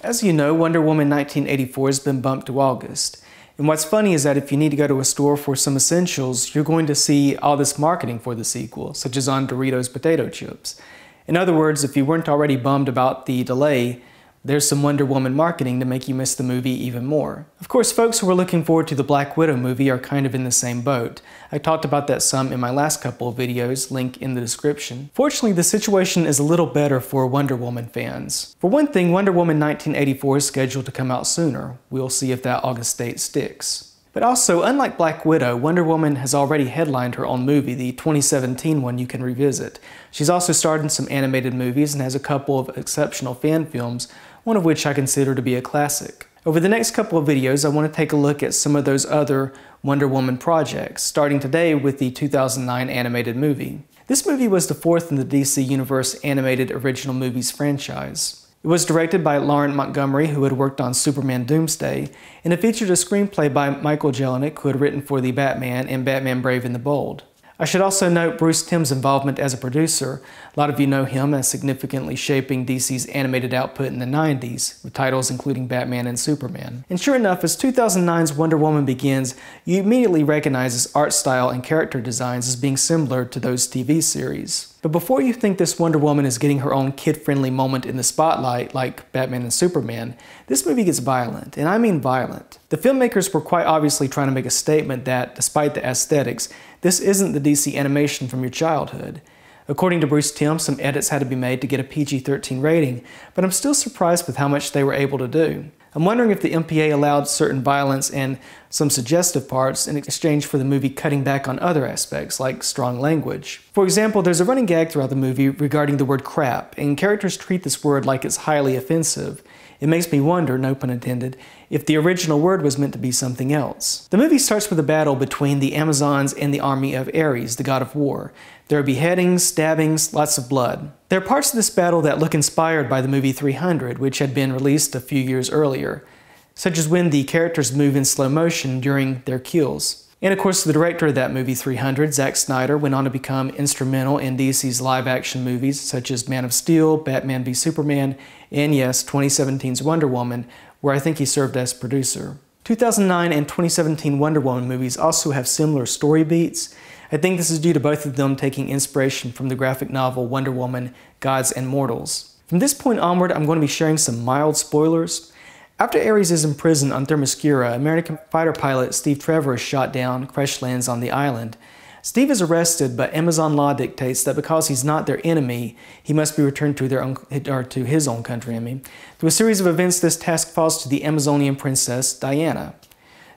As you know, Wonder Woman 1984 has been bumped to August. And what's funny is that if you need to go to a store for some essentials, you're going to see all this marketing for the sequel, such as on Doritos potato chips. In other words, if you weren't already bummed about the delay, there's some Wonder Woman marketing to make you miss the movie even more. Of course, folks who are looking forward to the Black Widow movie are kind of in the same boat. I talked about that some in my last couple of videos, link in the description. Fortunately, the situation is a little better for Wonder Woman fans. For one thing, Wonder Woman 1984 is scheduled to come out sooner. We'll see if that August date sticks. But also, unlike Black Widow, Wonder Woman has already headlined her own movie, the 2017 one you can revisit. She's also starred in some animated movies and has a couple of exceptional fan films, one of which I consider to be a classic. Over the next couple of videos, I want to take a look at some of those other Wonder Woman projects, starting today with the 2009 animated movie. This movie was the fourth in the DC Universe animated original movies franchise. It was directed by Lauren Montgomery, who had worked on Superman Doomsday, and it featured a screenplay by Michael Jelenic, who had written for The Batman and Batman Brave and the Bold. I should also note Bruce Timm's involvement as a producer. A lot of you know him as significantly shaping DC's animated output in the 90s, with titles including Batman and Superman. And sure enough, as 2009's Wonder Woman begins, you immediately recognize its art style and character designs as being similar to those TV series. But before you think this Wonder Woman is getting her own kid-friendly moment in the spotlight like Batman and Superman, this movie gets violent, and I mean violent. The filmmakers were quite obviously trying to make a statement that, despite the aesthetics, this isn't the DC animation from your childhood. According to Bruce Timm, some edits had to be made to get a PG-13 rating, but I'm still surprised with how much they were able to do. I'm wondering if the MPA allowed certain violence and some suggestive parts in exchange for the movie cutting back on other aspects, like strong language. For example, there's a running gag throughout the movie regarding the word crap, and characters treat this word like it's highly offensive. It makes me wonder, no pun intended, if the original word was meant to be something else. The movie starts with a battle between the Amazons and the army of Ares, the god of war. There are beheadings, stabbings, lots of blood. There are parts of this battle that look inspired by the movie 300, which had been released a few years earlier, such as when the characters move in slow motion during their kills. And of course, the director of that movie 300, Zack Snyder, went on to become instrumental in DC's live-action movies such as Man of Steel, Batman v Superman, and yes, 2017's Wonder Woman, where I think he served as producer. 2009 and 2017 Wonder Woman movies also have similar story beats. I think this is due to both of them taking inspiration from the graphic novel Wonder Woman, Gods and Mortals. From this point onward, I'm going to be sharing some mild spoilers. After Ares is imprisoned on Themyscira, American fighter pilot Steve Trevor is shot down, crash lands on the island. Steve is arrested, but Amazon law dictates that because he's not their enemy, he must be returned to his own country. Through a series of events, this task falls to the Amazonian princess, Diana.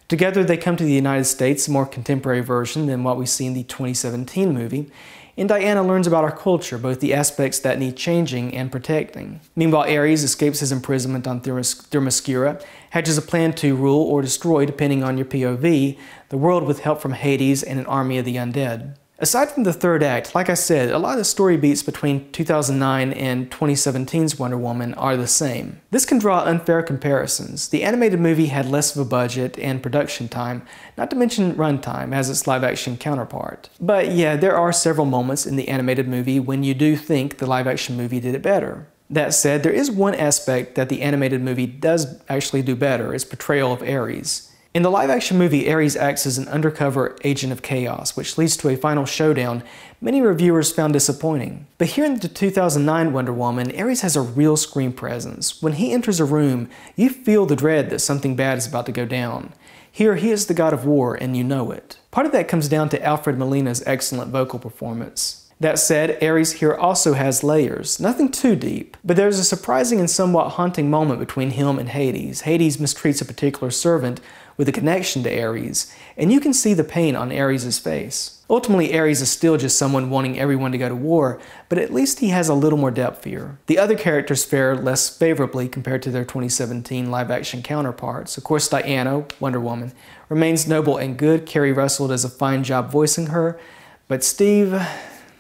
Together, they come to the United States, a more contemporary version than what we see in the 2017 movie, and Diana learns about our culture, both the aspects that need changing and protecting. Meanwhile, Ares escapes his imprisonment on Themyscira, hatches a plan to rule or destroy, depending on your POV, the world with help from Hades and an army of the undead. Aside from the third act, like I said, a lot of the story beats between 2009 and 2017's Wonder Woman are the same. This can draw unfair comparisons. The animated movie had less of a budget and production time, not to mention runtime as its live-action counterpart. But yeah, there are several moments in the animated movie when you do think the live-action movie did it better. That said, there is one aspect that the animated movie does actually do better, its portrayal of Ares. In the live-action movie, Ares acts as an undercover agent of chaos, which leads to a final showdown many reviewers found disappointing. But here in the 2009 Wonder Woman, Ares has a real screen presence. When he enters a room, you feel the dread that something bad is about to go down. Here, he is the god of war, and you know it. Part of that comes down to Alfred Molina's excellent vocal performance. That said, Ares here also has layers, nothing too deep, but there's a surprising and somewhat haunting moment between him and Hades. Hades mistreats a particular servant with a connection to Ares, and you can see the pain on Ares' face. Ultimately, Ares is still just someone wanting everyone to go to war, but at least he has a little more depth here. The other characters fare less favorably compared to their 2017 live-action counterparts. Of course, Diana, Wonder Woman, remains noble and good. Kerry Russell does a fine job voicing her, but Steve...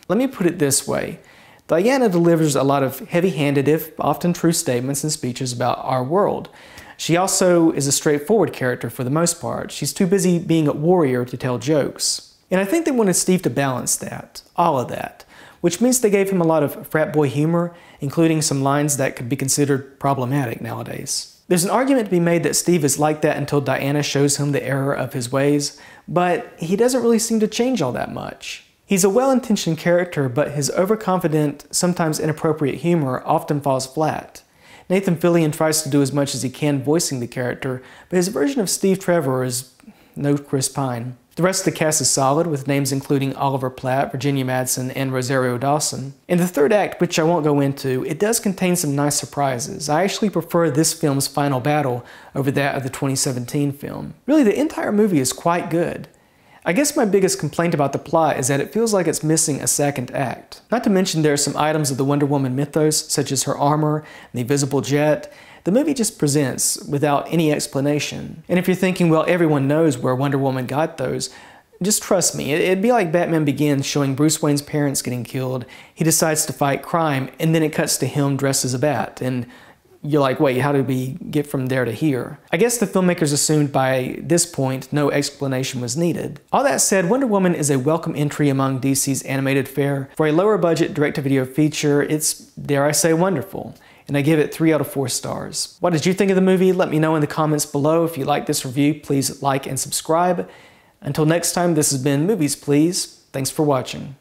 Let me put it this way. Diana delivers a lot of heavy-handed, if often true statements and speeches about our world. She also is a straightforward character for the most part. She's too busy being a warrior to tell jokes. And I think they wanted Steve to balance that, all of that. which means they gave him a lot of frat boy humor, including some lines that could be considered problematic nowadays. There's an argument to be made that Steve is like that until Diana shows him the error of his ways, but he doesn't really seem to change all that much. He's a well-intentioned character, but his overconfident, sometimes inappropriate humor often falls flat. Nathan Fillion tries to do as much as he can voicing the character, but his version of Steve Trevor is no Chris Pine. The rest of the cast is solid, with names including Oliver Platt, Virginia Madsen, and Rosario Dawson. In the third act, which I won't go into, it does contain some nice surprises. I actually prefer this film's final battle over that of the 2017 film. Really, the entire movie is quite good. I guess my biggest complaint about the plot is that it feels like it's missing a second act. Not to mention there are some items of the Wonder Woman mythos, such as her armor and the invisible jet, the movie just presents without any explanation. And if you're thinking, well, everyone knows where Wonder Woman got those, just trust me, it'd be like Batman Begins showing Bruce Wayne's parents getting killed, he decides to fight crime, and then it cuts to him dressed as a bat, and you're like, wait, how did we get from there to here? I guess the filmmakers assumed by this point no explanation was needed. All that said, Wonder Woman is a welcome entry among DC's animated fare. For a lower budget direct-to-video feature, it's, dare I say, wonderful. And I give it 3 out of 4 stars. What did you think of the movie? Let me know in the comments below. If you like this review, please like and subscribe. Until next time, this has been Movies Please. Thanks for watching.